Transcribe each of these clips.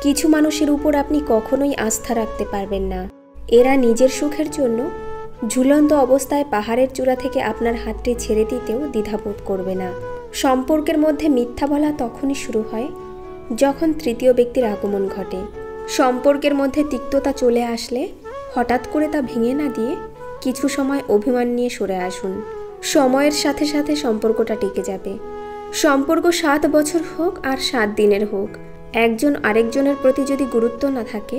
কিছু মানুষের উপর আপনি কখনোই আস্থা রাখতে পারবেন না। এরা নিজের সুখের জন্য ঝুলন্ত অবস্থায় পাহাড়ের চূড়া থেকে আপনার হাতটি ছেড়ে দিতেও দ্বিধাবোধ করবে না। সম্পর্কের মধ্যে মিথ্যা বলা তখনই শুরু হয় যখন তৃতীয় ব্যক্তির আগমন ঘটে। সম্পর্কের মধ্যে তিক্ততা চলে আসলে হঠাৎ করে তা ভেঙে না দিয়ে কিছু সময় অভিমান নিয়ে সরে আসুন। সময়ের সাথে সাথে সম্পর্কটা টিকে যাবে। সম্পর্ক 7 বছর হোক আর 7 দিনের হোক, একজন আরেকজনের প্রতি যদি গুরুত্ব না থাকে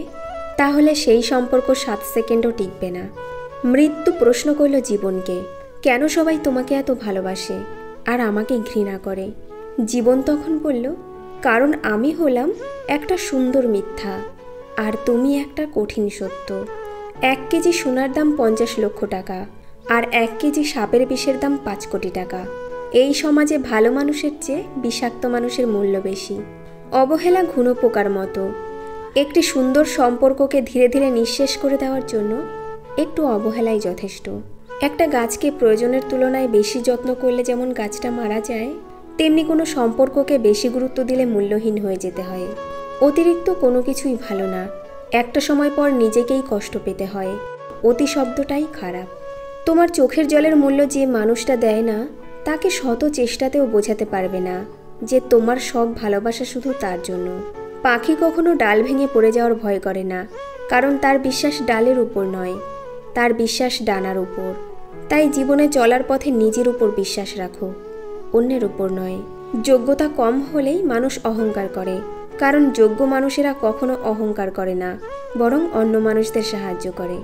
তাহলে সেই সম্পর্ক 7 সেকেন্ডও টিকবে না। মৃত্যু প্রশ্ন করল জীবনকে, কেন সবাই তোমাকে এত ভালোবাসে আর আমাকে ঘৃণা করে? জীবন তখন বলল, কারণ আমি হলাম একটা সুন্দর মিথ্যা আর তুমি একটা কঠিন সত্য। 1 কেজি সোনার দাম 50 লক্ষ টাকা আর 1 কেজি সাপের বিষের দাম 5 কোটি টাকা। এই সমাজে ভালো মানুষের চেয়ে বিষাক্ত মানুষের মূল্য বেশি। অবহেলা ঘুনো পোকার মতো। একটি সুন্দর সম্পর্ককে ধীরে ধীরে নিঃশেষ করে দেওয়ার জন্য একটু অবহেলাই যথেষ্ট। একটা গাছকে প্রয়োজনের তুলনায় বেশি যত্ন করলে যেমন গাছটা মারা যায়, তেমনি কোনো সম্পর্ককে বেশি গুরুত্ব দিলে মূল্যহীন হয়ে যেতে হয়। অতিরিক্ত কোনো কিছুই ভালো না। একটা সময় পর নিজেকেই কষ্ট পেতে হয়। অতি শব্দটাই খারাপ। তোমার চোখের জলের মূল্য যে মানুষটা দেয় না, তাকে শত চেষ্টাতেও বোঝাতে পারবে না যে তোমার সব ভালোবাসা শুধু তার জন্য। পাখি কখনো ডাল ভেঙে পড়ে যাওয়ার ভয় করে না, কারণ তার বিশ্বাস ডালের উপর নয়, তার বিশ্বাস ডানার উপর। তাই জীবনে চলার পথে নিজের উপর বিশ্বাস রাখো, অন্যের উপর নয়। যোগ্যতা কম হলেই মানুষ অহংকার করে, কারণ যোগ্য মানুষেরা কখনো অহংকার করে না, বরং অন্য মানুষদের সাহায্য করে।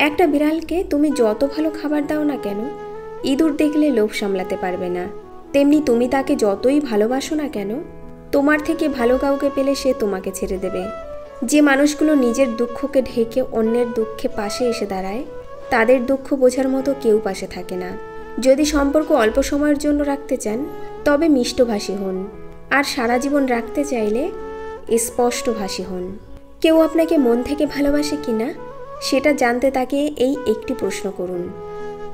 একটা বিড়ালকে তুমি যত ভালো খাবার দাও না কেন, ইঁদুর দেখলে লোভ সামলাতে পারবে না। তেমনি তুমি তাকে যতই ভালোবাসো না কেন, তোমার থেকে ভালো কাউকে পেলে সে তোমাকে ছেড়ে দেবে। যে মানুষগুলো নিজের দুঃখকে ঢেকে অন্যের দুঃখে পাশে এসে দাঁড়ায়, তাদের দুঃখ বোঝার মতো কেউ পাশে থাকে না। যদি সম্পর্ক অল্প সময়ের জন্য রাখতে চান তবে মিষ্টভাষী হন, আর সারা জীবন রাখতে চাইলে স্পষ্টভাষী হন। কেউ আপনাকে মন থেকে ভালোবাসে কিনা সেটা জানতে তাকে এই একটি প্রশ্ন করুন।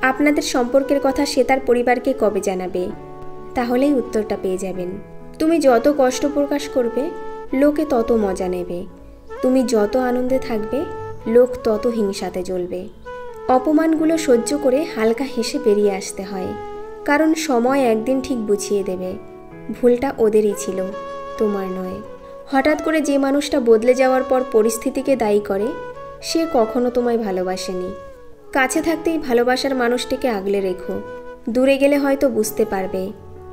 আপনাদের সম্পর্কের কথা সে তার পরিবারকে কবে জানাবে? তাহলেই উত্তরটা পেয়ে যাবেন। তুমি যত কষ্ট প্রকাশ করবে, লোকে তত মজা নেবে। তুমি যত আনন্দে থাকবে, লোক তত হিংসাতে জ্বলবে। অপমানগুলো সহ্য করে হালকা হেসে বেরিয়ে আসতে হয়, কারণ সময় একদিন ঠিক বুঝিয়ে দেবে ভুলটা ওদেরই ছিল, তোমার নয়। হঠাৎ করে যে মানুষটা বদলে যাওয়ার পর পরিস্থিতিকে দায়ী করে, সে কখনো তোমায় ভালোবাসেনি। কাছে থাকতেই ভালোবাসার মানুষটিকে আগলে রেখো। দূরে গেলে হয়তো বুঝতে পারবে,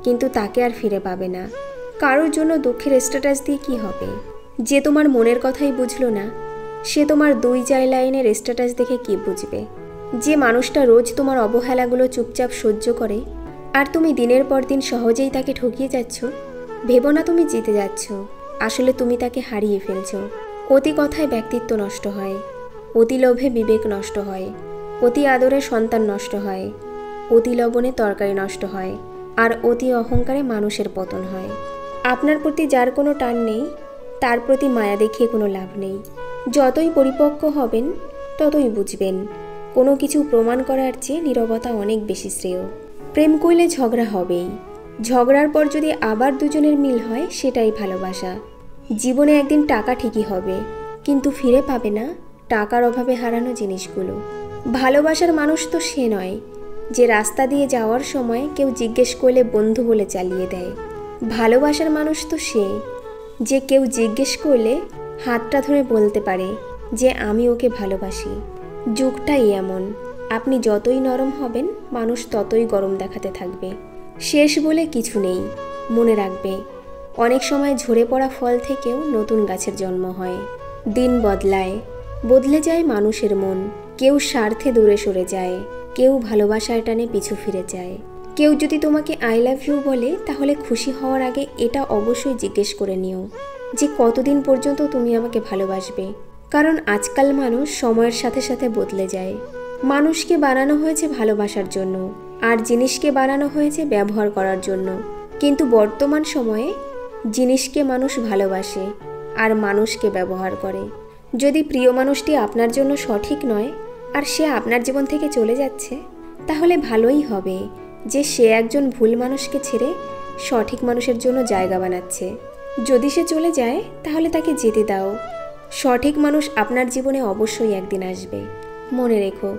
কিন্তু তাকে আর ফিরে পাবে না। কারোর জন্য দুঃখের স্ট্যাটাস দিয়ে কি হবে? যে তোমার মনের কথাই বুঝলো না, সে তোমার 2 লাইনের স্ট্যাটাস দেখে কি বুঝবে? যে মানুষটা রোজ তোমার অবহেলাগুলো চুপচাপ সহ্য করে, আর তুমি দিনের পর দিন সহজেই তাকে ঠকিয়ে যাচ্ছ, ভেবো না তুমি জিতে যাচ্ছ, আসলে তুমি তাকে হারিয়ে ফেলছো। অতি কথায় ব্যক্তিত্ব নষ্ট হয়, অতি লোভে বিবেক নষ্ট হয়, অতি আদরে সন্তান নষ্ট হয়, অতি লবণে তরকারি নষ্ট হয়, আর অতি অহংকারে মানুষের পতন হয়। আপনার প্রতি যার কোনো টান নেই, তার প্রতি মায়া দেখিয়ে কোনো লাভ নেই। যতই পরিপক্ক হবেন ততই বুঝবেন কোনো কিছু প্রমাণ করার চেয়ে নীরবতা অনেক বেশি শ্রেয়। প্রেম করলে ঝগড়া হবেই, ঝগড়ার পর যদি আবার দুজনের মিল হয় সেটাই ভালোবাসা। জীবনে একদিন টাকা ঠিকই হবে, কিন্তু ফিরে পাবে না টাকার অভাবে হারানো জিনিসগুলো। ভালোবাসার মানুষ তো সে নয় যে রাস্তা দিয়ে যাওয়ার সময় কেউ জিজ্ঞেস করলে বন্ধু বলে চালিয়ে দেয়। ভালোবাসার মানুষ তো সে যে কেউ জিজ্ঞেস করলে হাতটা ধরে বলতে পারে যে আমি ওকে ভালোবাসি। যুগটাই এমন, আপনি যতই নরম হবেন মানুষ ততই গরম দেখাতে থাকবে। শেষ বলে কিছু নেই, মনে রাখবে অনেক সময় ঝরে পড়া ফল থেকেও নতুন গাছের জন্ম হয়। দিন বদলায়, বদলে যায় মানুষের মন। কেউ স্বার্থে দূরে সরে যায়, কেউ ভালোবাসার টানে পিছু ফিরে যায়। কেউ যদি তোমাকে আই লাভ ইউ বলে, তাহলে খুশি হওয়ার আগে এটা অবশ্যই জিজ্ঞেস করে নিও যে কতদিন পর্যন্ত তুমি আমাকে ভালোবাসবে। কারণ আজকাল মানুষ সময়ের সাথে সাথে বদলে যায়। মানুষকে বানানো হয়েছে ভালোবাসার জন্য, আর জিনিসকে বানানো হয়েছে ব্যবহার করার জন্য। কিন্তু বর্তমান সময়ে জিনিসকে মানুষ ভালোবাসে আর মানুষকে ব্যবহার করে। যদি প্রিয় মানুষটি আপনার জন্য সঠিক নয় আর সে আপনার জীবন থেকে চলে যাচ্ছে, তাহলে ভালোই হবে যে সে একজন ভুল মানুষকে ছেড়ে সঠিক মানুষের জন্য জায়গা বানাচ্ছে। যদি সে চলে যায় তাহলে তাকে যেতে দাও। সঠিক মানুষ আপনার জীবনে অবশ্যই একদিন আসবে। মনে রেখো,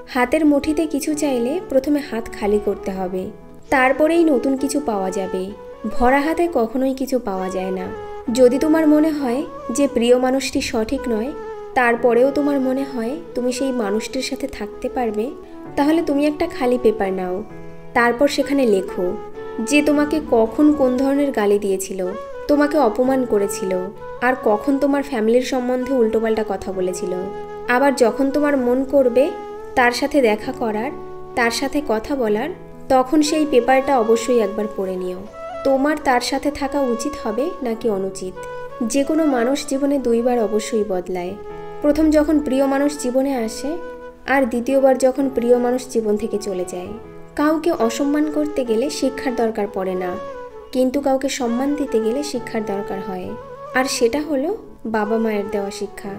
হাতের মুঠিতে কিছু চাইলে প্রথমে হাত খালি করতে হবে, তারপরেই নতুন কিছু পাওয়া যাবে। ভরা হাতে কখনোই কিছু পাওয়া যায় না। যদি তোমার মনে হয় যে প্রিয় মানুষটি সঠিক নয়, তারপরেও তোমার মনে হয় তুমি সেই মানুষটির সাথে থাকতে পারবে, তাহলে তুমি একটা খালি পেপার নাও। তারপর সেখানে লেখো যে তোমাকে কখন কোন ধরনের গালি দিয়েছিল, তোমাকে অপমান করেছিল, আর কখন তোমার ফ্যামিলির সম্বন্ধে উল্টোপাল্টা কথা বলেছিল। আবার যখন তোমার মন করবে তার সাথে দেখা করার, তার সাথে কথা বলার, তখন সেই পেপারটা অবশ্যই একবার পড়ে নিও। তোমার তার সাথে থাকা উচিত হবে নাকি অনুচিত। যে কোনো মানুষ জীবনে দুইবার অবশ্যই বদলায়। প্রথম যখন প্রিয় মানুষ জীবনে আসে, আর দ্বিতীয়বার যখন প্রিয় মানুষ জীবন থেকে চলে যায়। কাউকে অসম্মান করতে গেলে শিক্ষার দরকার পড়ে না, কিন্তু কাউকে সম্মান দিতে গেলে শিক্ষার দরকার হয়, আর সেটা হলো বাবা মায়ের দেওয়া শিক্ষা।